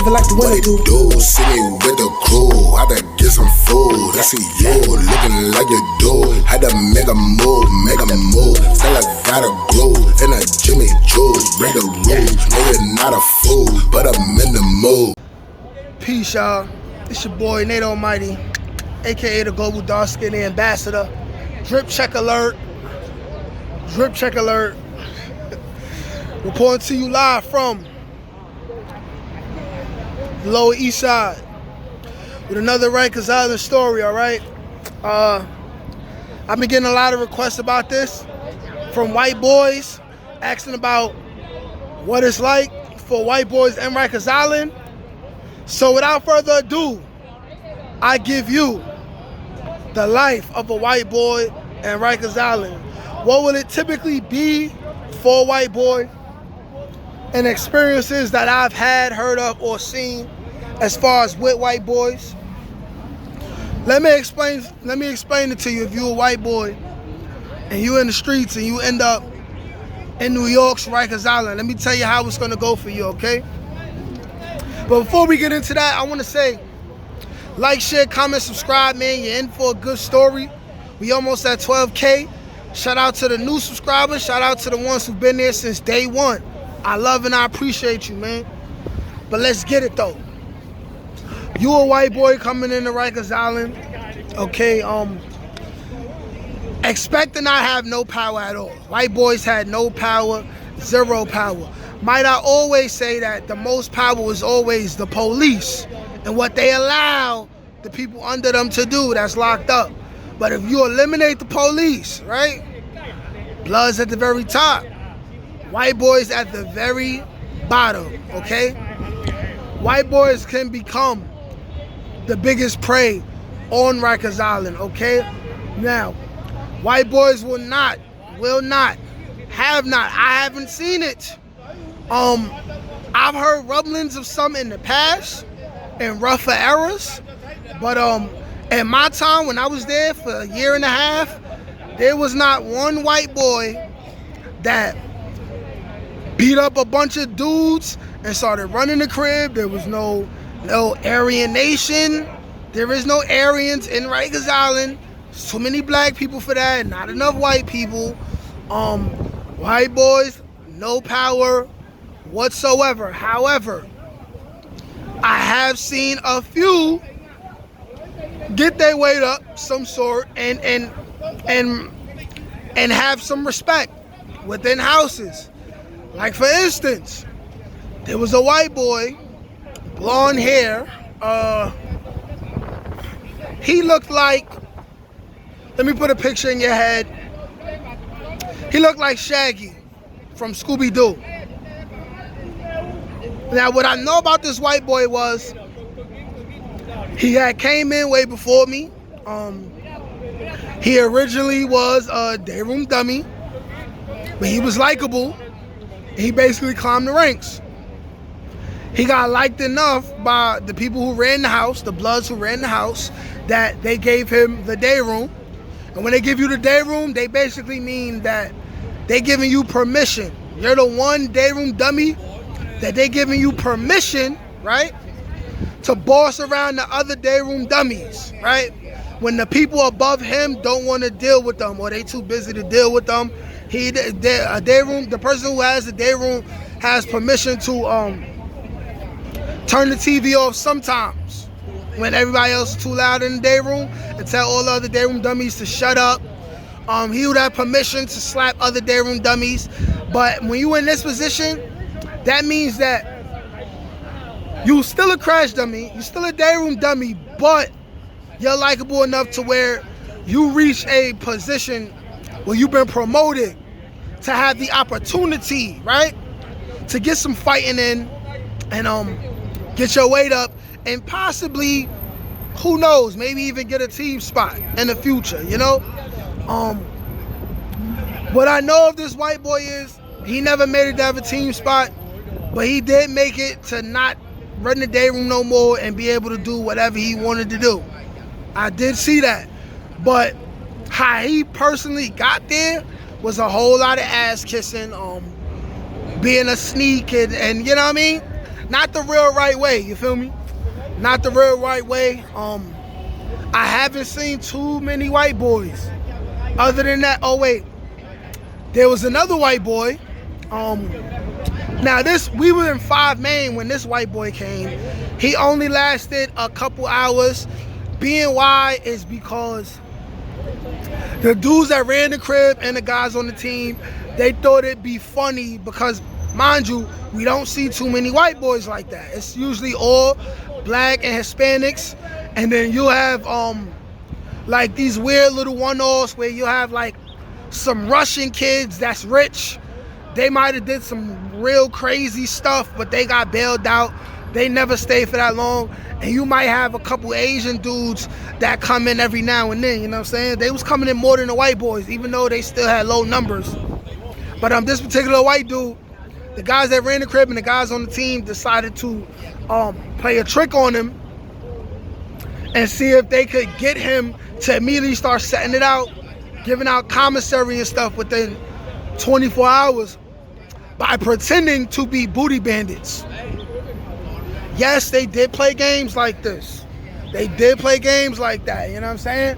living like the winter do. See me with the crew, had to get some food. I see you looking like you do. Had to make a move. Still I gotta grow in a Jimmy Choo. Break the rules, nigga not a fool, but I'm in the mood. Peace, y'all. It's your boy Nate Almighty, aka the Global Dark Skinny Ambassador. Drip check alert. Reporting to you live from the Lower East Side with another Rikers Island story, alright? I've been getting a lot of requests about this from white boys asking about what it's like for white boys in Rikers Island. So without further ado, I give you the life of a white boy in Rikers Island. What will it typically be for a white boy, and experiences that I've had, heard of, or seen as far as with white boys. Let me explain it to you. If you're a white boy and you're in the streets and you end up in New York's Rikers Island, let me tell you how it's gonna go for you, okay? But before we get into that, I wanna say, like, share, comment, subscribe, man. You're in for a good story. We almost at 12K. Shout out to the new subscribers. Shout out to the ones who've been there since day one. I love and I appreciate you, man. But let's get it though. You a white boy coming into Rikers Island, okay? Expect to not have no power at all. White boys had no power, zero power. Might I always say that the most power is always the police and what they allow the people under them to do that's locked up. But if you eliminate the police, right? Blood's at the very top. White boys at the very bottom, okay? White boys can become the biggest prey on Rikers Island, okay? Now, white boys will not, have not. I haven't seen it. I've heard rumblings of some in the past and rougher eras, but in my time when I was there for a year and a half, there was not one white boy that beat up a bunch of dudes and started running the crib. There was no Aryan Nation. There is no Aryans in Rikers Island. There's too many black people for that, not enough white people. White boys, no power whatsoever. However, I have seen a few get their weight up some sort and have some respect within houses. Like, for instance, there was a white boy, blonde hair. He looked like, let me put a picture in your head. He looked like Shaggy from Scooby-Doo. Now, what I know about this white boy was he had came in way before me. He originally was a day room dummy, but he was likable. He basically climbed the ranks. He got liked enough by the people who ran the house, the Bloods who ran the house, that they gave him the day room. And when they give you the day room, they basically mean that they giving you permission. You're the one day room dummy that they giving you permission, right, to boss around the other day room dummies, right? When the people above him don't want to deal with them or they too busy to deal with them, the person who has the day room has permission to turn the TV off sometimes when everybody else is too loud in the day room and tell all the other day room dummies to shut up. He would have permission to slap other day room dummies. But when you in this position, that means that you still a crash dummy, you still a day room dummy, but you're likable enough to where you reach a position where you've been promoted to have the opportunity, right, to get some fighting in and get your weight up and possibly, who knows, maybe even get a team spot in the future, you know? What I know of this white boy is he never made it to have a team spot, but he did make it to not run the day room no more and be able to do whatever he wanted to do. I did see that, but how he personally got there was a whole lot of ass kissing, being a sneak and you know what I mean? not the real right way, you feel me? Not the real right way. I haven't seen too many white boys. Other than that, oh wait, there was another white boy. Now we were in 5 Main when this white boy came. He only lasted a couple hours. Being why is because the dudes that ran the crib and the guys on the team, they thought it'd be funny because, mind you, we don't see too many white boys like that. It's usually all black and Hispanics, and then you have like these weird little one-offs where you have like some Russian kids that's rich. They might have did some real crazy stuff, but they got bailed out. They never stayed for that long. And you might have a couple Asian dudes that come in every now and then, you know what I'm saying? They was coming in more than the white boys, even though they still had low numbers. But this particular white dude, the guys that ran the crib and the guys on the team decided to play a trick on him and see if they could get him to immediately start setting it out, giving out commissary and stuff within 24 hours by pretending to be booty bandits. Yes, they did play games like this. They did play games like that, you know what I'm saying?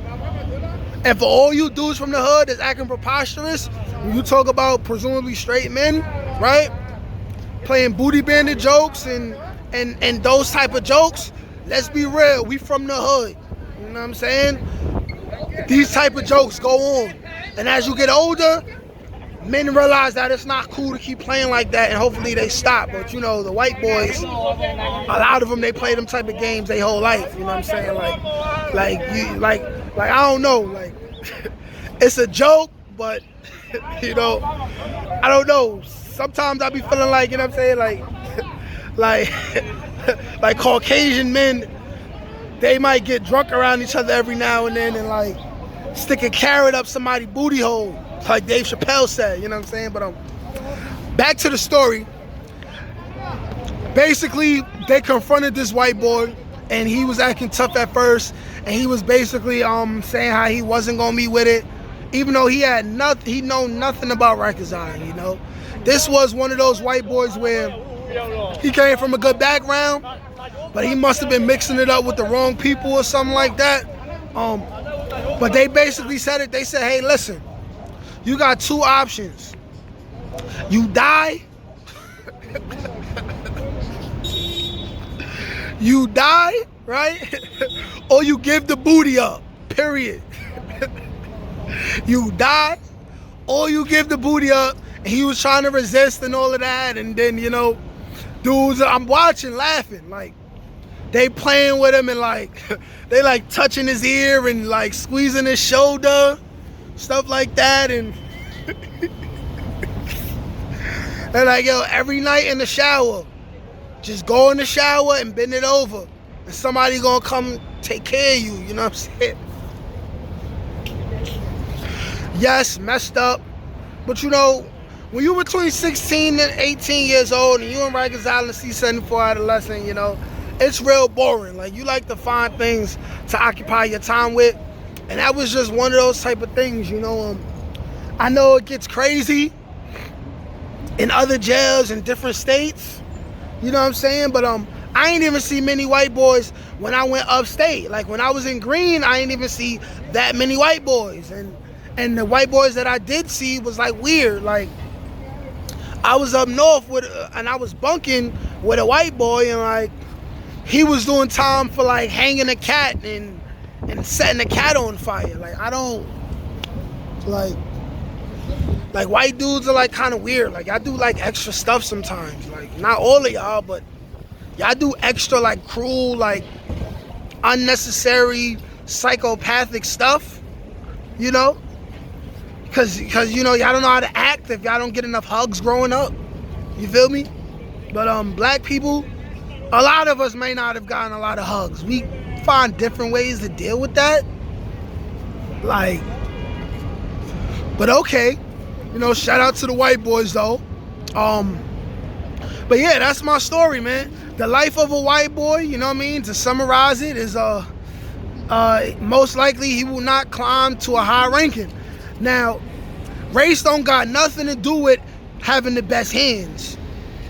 And for all you dudes from the hood that's acting preposterous, when you talk about presumably straight men, right? Playing booty bandit jokes and those type of jokes, let's be real, we from the hood. You know what I'm saying? These type of jokes go on. And as you get older, men realize that it's not cool to keep playing like that, and hopefully they stop. But you know, the white boys, a lot of them, they play them type of games their whole life. You know what I'm saying? Like I don't know, like it's a joke, but you know, I don't know. Sometimes I be feeling like, you know what I'm saying, like Caucasian men, they might get drunk around each other every now and then and like stick a carrot up somebody's booty hole, like Dave Chappelle said, you know what I'm saying? But back to the story. Basically, they confronted this white boy, and he was acting tough at first, and he was basically saying how he wasn't gonna be with it, even though he had nothing, he know nothing about Rikers Island, you know. This was one of those white boys where he came from a good background, but he must have been mixing it up with the wrong people or something like that. But they basically said it. They said, hey, listen, you got 2 options. You die, you die, right? Or you give the booty up, period. You die, or you give the booty up. And he was trying to resist and all of that. And then, you know, dudes, I'm watching, laughing, like, they playing with him and like they like touching his ear and like squeezing his shoulder, stuff like that. And they're like, yo, every night in the shower, just go in the shower and bend it over, and somebody gonna come take care of you, you know what I'm saying? Yes, messed up, but you know, when you're between 16 and 18 years old and you in Rikers Island C-74 adolescent, you know, it's real boring. Like, you like to find things to occupy your time with, and that was just one of those type of things, you know. I know it gets crazy in other jails in different states, you know what I'm saying? But I ain't even see many white boys when I went upstate. Like, when I was in Green, I ain't even see that many white boys, and the white boys that I did see was like weird. Like, I was up north and I was bunking with a white boy, and like, he was doing time for like hanging a cat and setting a cat on fire. Like, I don't like white dudes are like kind of weird. Like, y'all do like extra stuff sometimes. Like, not all of y'all, but y'all do extra like cruel, like unnecessary psychopathic stuff, you know? Cause you know, y'all don't know how to act if y'all don't get enough hugs growing up. You feel me? But black people, a lot of us may not have gotten a lot of hugs. We find different ways to deal with that. Like, but okay. You know, shout out to the white boys though. But yeah, that's my story, man. The life of a white boy, you know what I mean? To summarize it is most likely he will not climb to a high ranking. Now, race don't got nothing to do with having the best hands.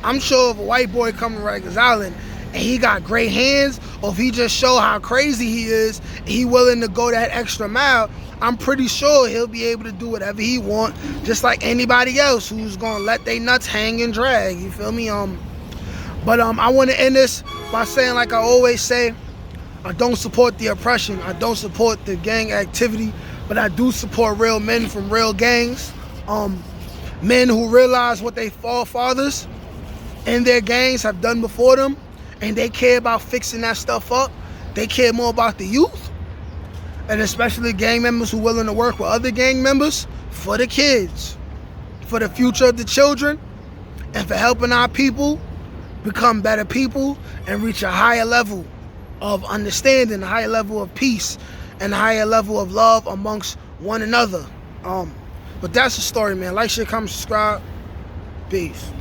I'm sure if a white boy come to Rikers Island and he got great hands, or if he just show how crazy he is, and he willing to go that extra mile, I'm pretty sure he'll be able to do whatever he want, just like anybody else who's gonna let they nuts hang and drag. You feel me? But I want to end this by saying, like I always say, I don't support the oppression. I don't support the gang activity, but I do support real men from real gangs. Men who realize what their forefathers and their gangs have done before them, and they care about fixing that stuff up. They care more about the youth, and especially gang members who are willing to work with other gang members for the kids, for the future of the children, and for helping our people become better people and reach a higher level of understanding, a higher level of peace, and a higher level of love amongst one another. But that's the story, man. Like, share, comment, subscribe. Peace.